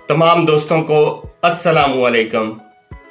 तमाम दोस्तों को अस्सलाम वालेकुम।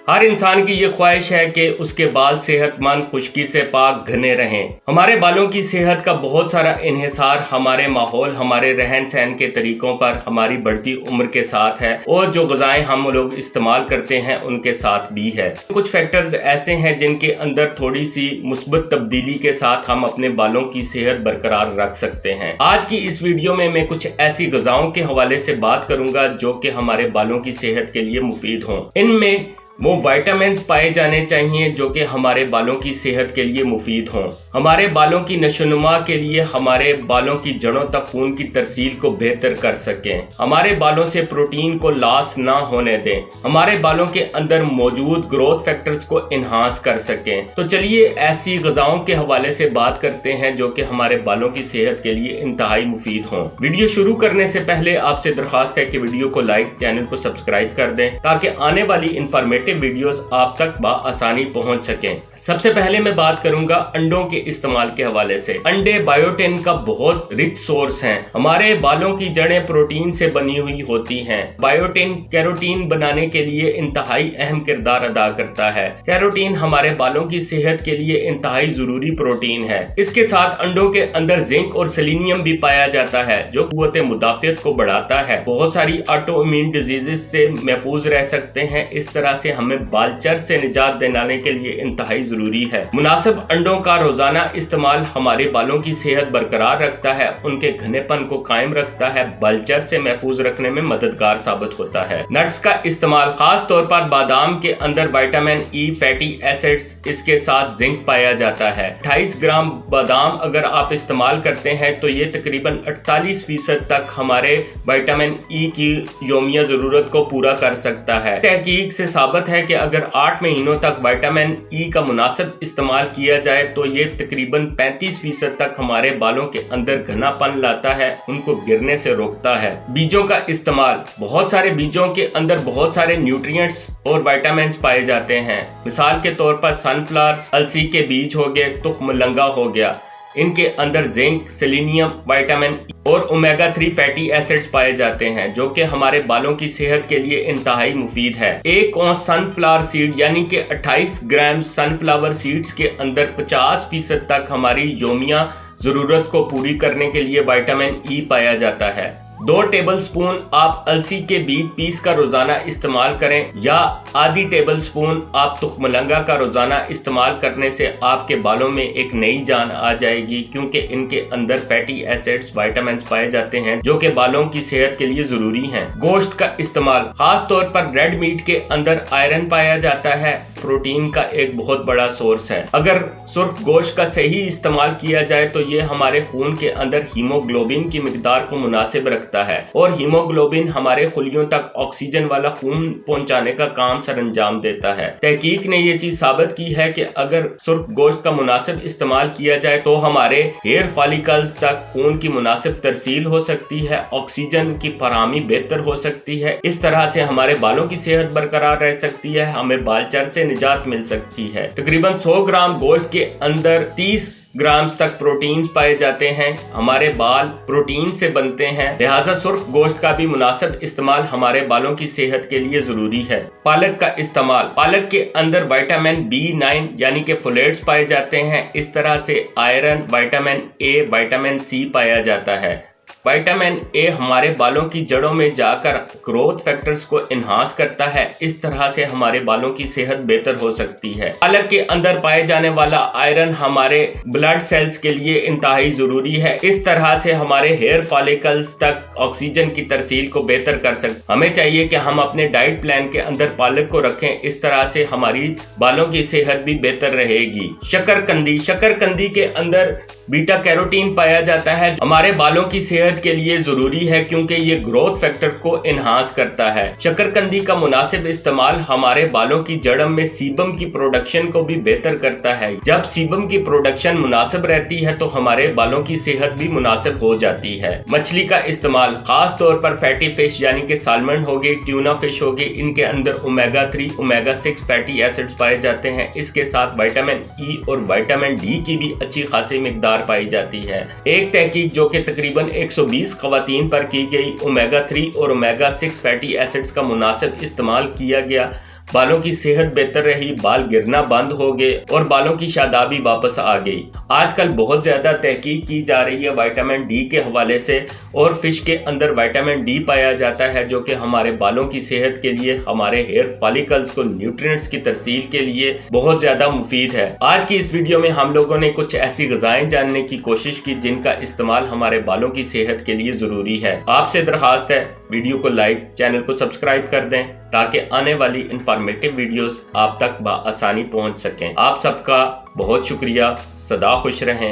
हर इंसान की ये ख्वाहिश है कि उसके बाल सेहतमंद, खुश्की से पाक, घने रहें। हमारे बालों की सेहत का बहुत सारा इन्हिसार हमारे माहौल, हमारे रहन सहन के तरीकों पर, हमारी बढ़ती उम्र के साथ है और जो ग़िज़ाएं हम लोग इस्तेमाल करते हैं उनके साथ भी है। कुछ फैक्टर्स ऐसे हैं जिनके अंदर थोड़ी सी मुस्बत तब्दीली के साथ हम अपने बालों की सेहत बरकरार रख सकते हैं। आज की इस वीडियो में मैं कुछ ऐसी ग़िज़ाओं के हवाले से बात करूंगा जो कि हमारे बालों की सेहत के लिए मुफीद हों। इनमें वो विटामिन्स पाए जाने चाहिए जो कि हमारे बालों की सेहत के लिए मुफीद हों, हमारे बालों की नशोनुमा के लिए, हमारे बालों की जड़ों तक खून की तरसील को बेहतर कर सकें, हमारे बालों से प्रोटीन को लॉस ना होने दें, हमारे बालों के अंदर मौजूद ग्रोथ फैक्टर्स को इन्हांस कर सकें। तो चलिए ऐसी ग़िज़ाओं के हवाले से बात करते हैं जो कि हमारे बालों की सेहत के लिए इंतहाई मुफीद हों। वीडियो शुरू करने से पहले आपसे दरख्वास्त है कि वीडियो को लाइक, चैनल को सब्सक्राइब कर दें ताकि आने वाली इंफॉर्मेटिव वीडियोस आप तक बआसानी पहुंच सकें। सबसे पहले मैं बात करूंगा अंडों के इस्तेमाल के हवाले से। अंडे बायोटिन का बहुत रिच सोर्स हैं। हमारे बालों की जड़ें प्रोटीन से बनी हुई होती हैं। बायोटिन कैरोटीन बनाने के लिए इंतहाई अहम किरदार अदा करता है। कैरोटीन हमारे बालों की सेहत के लिए इंतहाई जरूरी प्रोटीन है। इसके साथ अंडों के अंदर जिंक और सेलेनियम भी पाया जाता है जो कुव्वत मुदाफियत को बढ़ाता है। बहुत सारी ऑटो इम्यून डिजीजेस से महफूज रह सकते हैं। इस तरह से हमें बालचर से निजात दिलाने के लिए इंतहाई जरूरी है। मुनासिब अंडों का रोजाना इस्तेमाल हमारे बालों की सेहत बरकरार रखता है, उनके घनेपन को कायम रखता है, बालचर से महफूज रखने में मददगार साबित होता है। नट्स का इस्तेमाल, खास तौर पर बादाम के अंदर विटामिन ई, फैटी एसिड्स, इसके साथ जिंक पाया जाता है। 28 ग्राम बादाम अगर आप इस्तेमाल करते हैं तो ये तकरीबन 48% तक हमारे विटामिन ई की यौमिया जरूरत को पूरा कर सकता है। तहकीक से साबित है कि अगर 8 महीनों तक विटामिन ई का मुनासिब इस्तेमाल किया जाए तो ये तकरीबन 35% तक हमारे बालों के अंदर घनापन लाता है, उनको गिरने से रोकता है। बीजों का इस्तेमाल, बहुत सारे बीजों के अंदर बहुत सारे न्यूट्रिएंट्स और विटामिन्स पाए जाते हैं। मिसाल के तौर पर सनफ्लावर, अलसी के बीज हो गए, तुख मुलंगा हो गया, इनके अंदर जिंक, सेलेनियम, विटामिन और ओमेगा 3 फैटी एसिड्स पाए जाते हैं जो कि हमारे बालों की सेहत के लिए इंतहाई मुफीद है। एक औंस सनफ्लावर सीड यानी कि 28 ग्राम सनफ्लावर सीड्स के अंदर 50% तक हमारी यौमिया जरूरत को पूरी करने के लिए विटामिन ई पाया जाता है। 2 टेबल स्पून आप अलसी के बीज पीस कर रोजाना इस्तेमाल करें या आधी टेबल स्पून आप तुखमलंगा का रोजाना इस्तेमाल करने से आपके बालों में एक नई जान आ जाएगी, क्योंकि इनके अंदर फैटी एसिड्स, विटामिन्स पाए जाते हैं जो कि बालों की सेहत के लिए जरूरी हैं। गोश्त का इस्तेमाल, खास तौर पर रेड मीट के अंदर आयरन पाया जाता है, प्रोटीन का एक बहुत बड़ा सोर्स है। अगर सुर्ख गोश्त का सही इस्तेमाल किया जाए तो ये हमारे खून के अंदर हीमोग्लोबिन की मिकदार को मुनासिब रखता है और हीमोग्लोबिन हमारे खुलियों तक ऑक्सीजन वाला खून पहुंचाने का काम सरअंजाम देता है। तहकीक ने ये चीज साबित की है कि अगर सुर्ख गोश्त का मुनासिब इस्तेमाल किया जाए तो हमारे हेयर फॉलिकल्स तक खून की मुनासिब तरसील हो सकती है, ऑक्सीजन की फराहमी बेहतर हो सकती है। इस तरह से हमारे बालों की सेहत बरकरार रह सकती है, हमें बालचर से निजात मिल सकती है। तकरीबन 100 ग्राम गोश्त के अंदर 30 ग्राम तक प्रोटीन पाए जाते हैं। हमारे बाल प्रोटीन से बनते हैं, लिहाजा सुर्ख गोश्त का भी मुनासिब इस्तेमाल हमारे बालों की सेहत के लिए जरूरी है। पालक का इस्तेमाल, पालक के अंदर विटामिन B9 यानी कि फोलेट्स पाए जाते हैं। इस तरह से iron, vitamin A, vitamin C पाया जाता है। विटामिन ए हमारे बालों की जड़ों में जाकर ग्रोथ फैक्टर्स को इन्हांस करता है, इस तरह से हमारे बालों की सेहत बेहतर हो सकती है। पालक के अंदर पाए जाने वाला आयरन हमारे ब्लड सेल्स के लिए इंतहाई जरूरी है, इस तरह से हमारे हेयर फॉलिकल्स तक ऑक्सीजन की तरसील को बेहतर कर सकते। हमें चाहिए कि हम अपने डाइट प्लान के अंदर पालक को रखें, इस तरह से हमारी बालों की सेहत भी बेहतर रहेगी। शकरकंदी, शकरकंदी के अंदर बीटा कैरोटीन पाया जाता है, हमारे बालों की सेहत के लिए जरूरी है क्योंकि ये ग्रोथ फैक्टर को इन्हांस करता है। शकरकंदी का मुनासिब इस्तेमाल हमारे बालों की जड़ में सीबम की प्रोडक्शन को भी बेहतर करता है। जब सीबम की प्रोडक्शन मुनासिब रहती है तो हमारे बालों की सेहत भी मुनासिब हो जाती है। मछली का इस्तेमाल, खास तौर पर फैटी फिश यानी कि सालमन हो गई, ट्यूना फिश हो गई, इनके अंदर ओमेगा 3, ओमेगा 6 फैटी एसिड्स पाए जाते हैं। इसके साथ विटामिन ई और विटामिन डी की भी अच्छी खासी मिकदार पाई जाती है। एक तहकीक जो कि तकरीबन 120 120 खवातीन पर की गई। ओमेगा 3 और ओमेगा 6 फैटी एसिड्स का मुनासिब इस्तेमाल किया गया। बालों की सेहत बेहतर रही, बाल गिरना बंद हो गए और बालों की शादाबी वापस आ गई। आजकल बहुत ज्यादा तहकीक की जा रही है विटामिन डी के हवाले से, और फिश के अंदर विटामिन डी पाया जाता है जो कि हमारे बालों की सेहत के लिए, हमारे हेयर फॉलिकल्स को न्यूट्रिएंट्स की तरसील के लिए बहुत ज्यादा मुफीद है। आज की इस वीडियो में हम लोगों ने कुछ ऐसी ग़िज़ाएं जानने की कोशिश की जिनका इस्तेमाल हमारे बालों की सेहत के लिए जरूरी है। आपसे दरखास्त है वीडियो को लाइक, चैनल को सब्सक्राइब कर दें ताकि आने वाली इंफॉर्मेटिव वीडियोस आप तक बआसानी पहुंच सकें। आप सबका बहुत शुक्रिया। सदा खुश रहें।